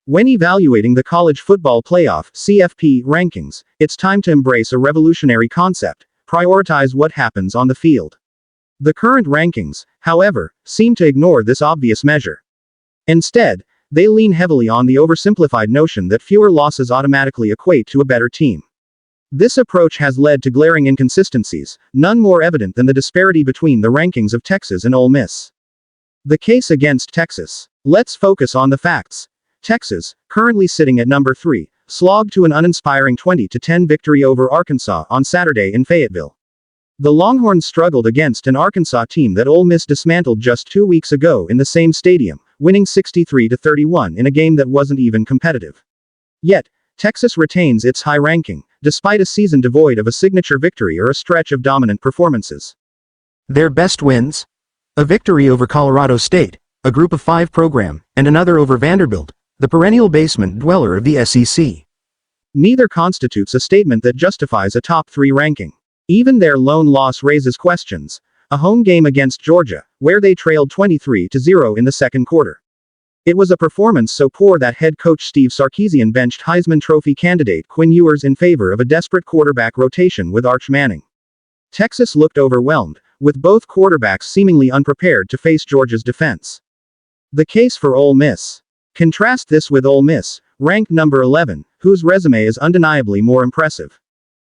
When evaluating the College Football Playoff (CFP) rankings, it's time to embrace a revolutionary concept: prioritize what happens on the field. The current rankings, however, seem to ignore this obvious measure. Instead, they lean heavily on the oversimplified notion that fewer losses automatically equate to a better team. This approach has led to glaring inconsistencies, none more evident than the disparity between the rankings of Texas and Ole Miss. The case against Texas. Let's focus on the facts. Texas, currently sitting at number 3, slogged to an uninspiring 20-10 victory over Arkansas on Saturday in Fayetteville. The Longhorns struggled against an Arkansas team that Ole Miss dismantled just 2 weeks ago in the same stadium, winning 63-31 in a game that wasn't even competitive. Yet, Texas retains its high ranking, despite a season devoid of a signature victory or a stretch of dominant performances. Their best wins? A victory over Colorado State, a Group of 5 program, and another over Vanderbilt, the perennial basement dweller of the SEC. Neither constitutes a statement that justifies a top 3 ranking. Even their lone loss raises questions. A home game against Georgia, where they trailed 23-0 in the second quarter. It was a performance so poor that head coach Steve Sarkisian benched Heisman Trophy candidate Quinn Ewers in favor of a desperate quarterback rotation with Arch Manning. Texas looked overwhelmed, with both quarterbacks seemingly unprepared to face Georgia's defense. The case for Ole Miss. Contrast this with Ole Miss, ranked number 11, whose resume is undeniably more impressive.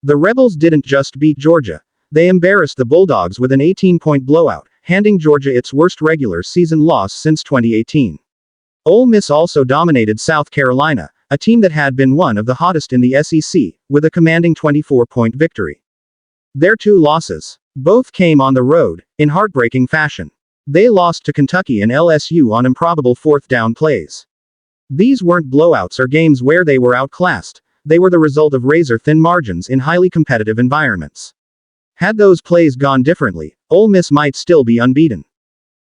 The Rebels didn't just beat Georgia, they embarrassed the Bulldogs with an 18-point blowout, handing Georgia its worst regular season loss since 2018. Ole Miss also dominated South Carolina, a team that had been one of the hottest in the SEC, with a commanding 24-point victory. Their 2 losses. Both came on the road, in heartbreaking fashion. They lost to Kentucky and LSU on improbable 4th down plays. These weren't blowouts or games where they were outclassed, they were the result of razor-thin margins in highly competitive environments. Had those plays gone differently, Ole Miss might still be unbeaten.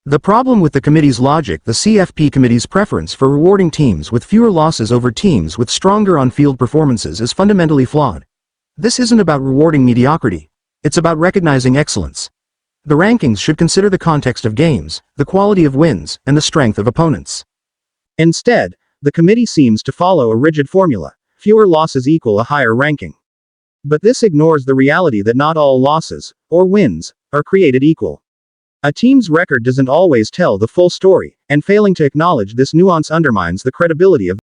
The problem with the committee's logic, the CFP committee's preference for rewarding teams with fewer losses over teams with stronger on-field performances, is fundamentally flawed. This isn't about rewarding mediocrity. It's about recognizing excellence. The rankings should consider the context of games, the quality of wins, and the strength of opponents. Instead, the committee seems to follow a rigid formula: fewer losses equal a higher ranking. But this ignores the reality that not all losses, or wins, are created equal. A team's record doesn't always tell the full story, and failing to acknowledge this nuance undermines the credibility of